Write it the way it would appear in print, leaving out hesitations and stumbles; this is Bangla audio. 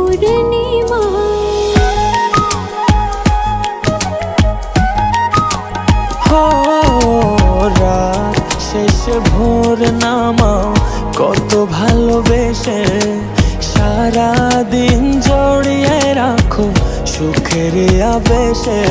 পূর্ণিমা। ও রাত শেষে ভোর নামাও কত ভালোবেসে, সারাদিন জড়িয়ে রাখো সুখের আবেশে।